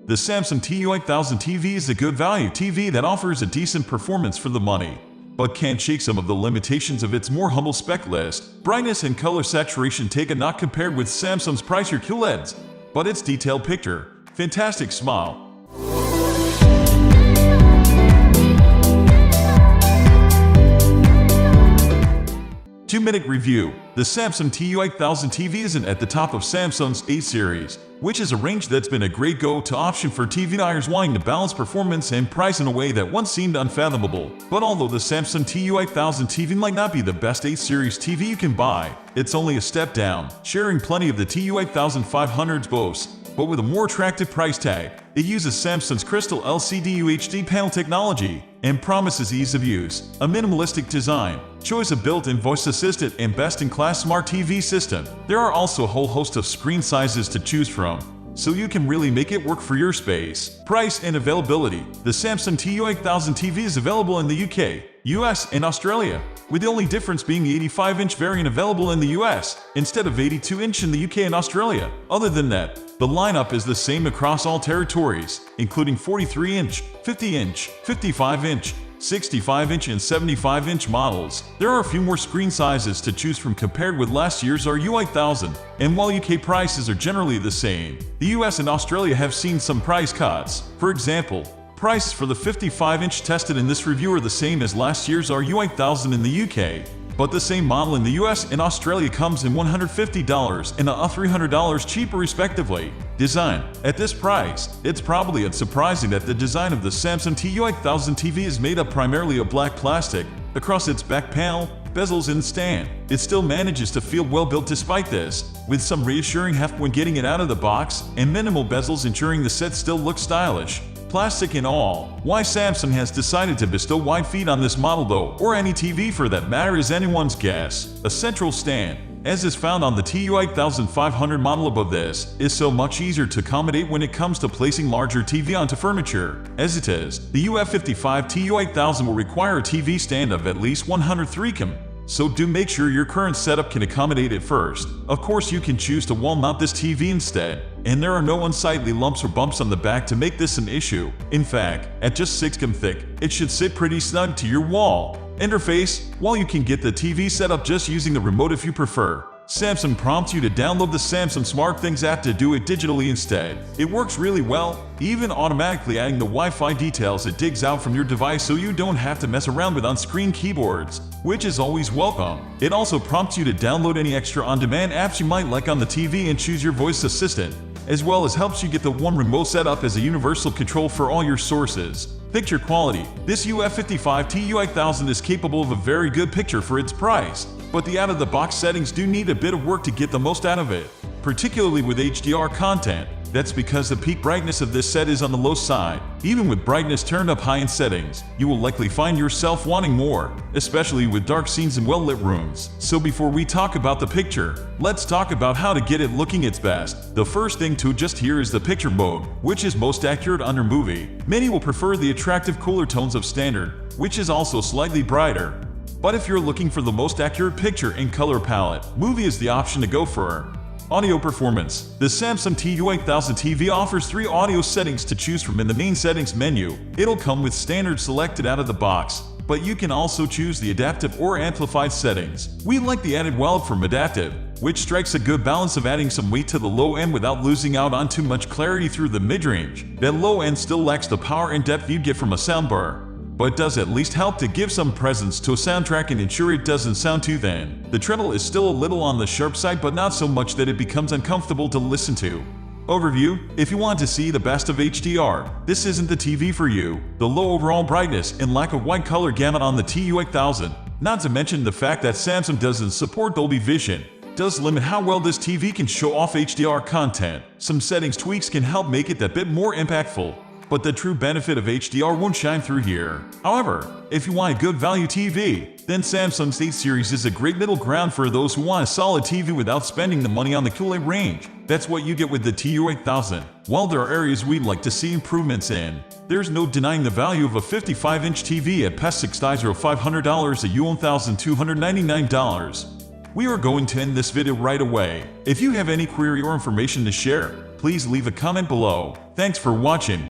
The Samsung TU8000 TV is a good value TV that offers a decent performance for the money, but can't shake some of the limitations of its more humble spec list. Brightness and color saturation take a knock compared with Samsung's pricier QLEDs, but its detailed picture, fantastic smile. 2-minute review. The Samsung TU8000 TV isn't at the top of Samsung's 8 series, which is a range that's been a great go-to option for TV buyers wanting to balance performance and price in a way that once seemed unfathomable. But although the Samsung TU8000 TV might not be the best 8 series TV you can buy, it's only a step down, sharing plenty of the TU8500's boasts, but with a more attractive price tag. It uses Samsung's Crystal LCD UHD panel technology and promises ease of use, a minimalistic design, choice of built-in voice assistant, and best-in-class smart TV system. There are also a whole host of screen sizes to choose from, so you can really make it work for your space. Price and availability. The Samsung TU8000 TV is available in the UK, US, and Australia, with the only difference being the 85-inch variant available in the US, instead of 82-inch in the UK and Australia. Other than that, the lineup is the same across all territories, including 43-inch, 50-inch, 55-inch, 65-inch, and 75-inch models. There are a few more screen sizes to choose from compared with last year's RU8000, and while UK prices are generally the same, the US and Australia have seen some price cuts. For example, prices for the 55-inch tested in this review are the same as last year's RU8000 in the UK, but the same model in the US and Australia comes in $150 and $300 cheaper respectively. Design. At this price, it's probably unsurprising that the design of the Samsung TU8000 TV is made up primarily of black plastic across its back panel, bezels, and stand. It still manages to feel well built despite this, with some reassuring heft when getting it out of the box, and minimal bezels ensuring the set still looks stylish. Plastic and all. Why Samsung has decided to bestow wide feet on this model though, or any TV for that matter, is anyone's guess. A central stand, as is found on the TU8500 model above this, is so much easier to accommodate when it comes to placing larger TV onto furniture. As it is, the UF55 TU8000 will require a TV stand of at least 103 km. So do make sure your current setup can accommodate it first. Of course, you can choose to wall mount this TV instead, and there are no unsightly lumps or bumps on the back to make this an issue. In fact, at just 6 km thick, it should sit pretty snug to your wall. Interface. While you can get the TV set up just using the remote if you prefer, Samsung prompts you to download the Samsung SmartThings app to do it digitally instead. It works really well, even automatically adding the Wi-Fi details it digs out from your device so you don't have to mess around with on-screen keyboards, which is always welcome. It also prompts you to download any extra on-demand apps you might like on the TV and choose your voice assistant, as well as helps you get the one remote set up as a universal control for all your sources. Picture quality. This UF55 TU8000 is capable of a very good picture for its price, but the out-of-the-box settings do need a bit of work to get the most out of it, particularly with HDR content. That's because the peak brightness of this set is on the low side. Even with brightness turned up high in settings, you will likely find yourself wanting more, especially with dark scenes in well-lit rooms. So before we talk about the picture, let's talk about how to get it looking its best. The first thing to adjust here is the picture mode, which is most accurate under movie. Many will prefer the attractive cooler tones of standard, which is also slightly brighter. But if you're looking for the most accurate picture and color palette, movie is the option to go for. Audio performance. The Samsung TU8000 TV offers 3 audio settings to choose from in the main settings menu. It'll come with standard selected out of the box, but you can also choose the adaptive or amplified settings. We like the added wallop from adaptive, which strikes a good balance of adding some weight to the low end without losing out on too much clarity through the mid-range. That low end still lacks the power and depth you'd get from a soundbar, but does at least help to give some presence to a soundtrack and ensure it doesn't sound too thin. The treble is still a little on the sharp side, but not so much that it becomes uncomfortable to listen to. Overview. If you want to see the best of HDR, this isn't the TV for you. The low overall brightness and lack of wide color gamut on the TU8000, not to mention the fact that Samsung doesn't support Dolby Vision, does limit how well this TV can show off HDR content. Some settings tweaks can help make it that bit more impactful, but the true benefit of HDR won't shine through here. However, if you want a good value TV, then Samsung's 8 series is a great middle ground for those who want a solid TV without spending the money on the QLED range. That's what you get with the TU8000. While there are areas we'd like to see improvements in, there's no denying the value of a 55-inch TV at past $6,500 at $1,299. We are going to end this video right away. If you have any query or information to share, please leave a comment below. Thanks for watching.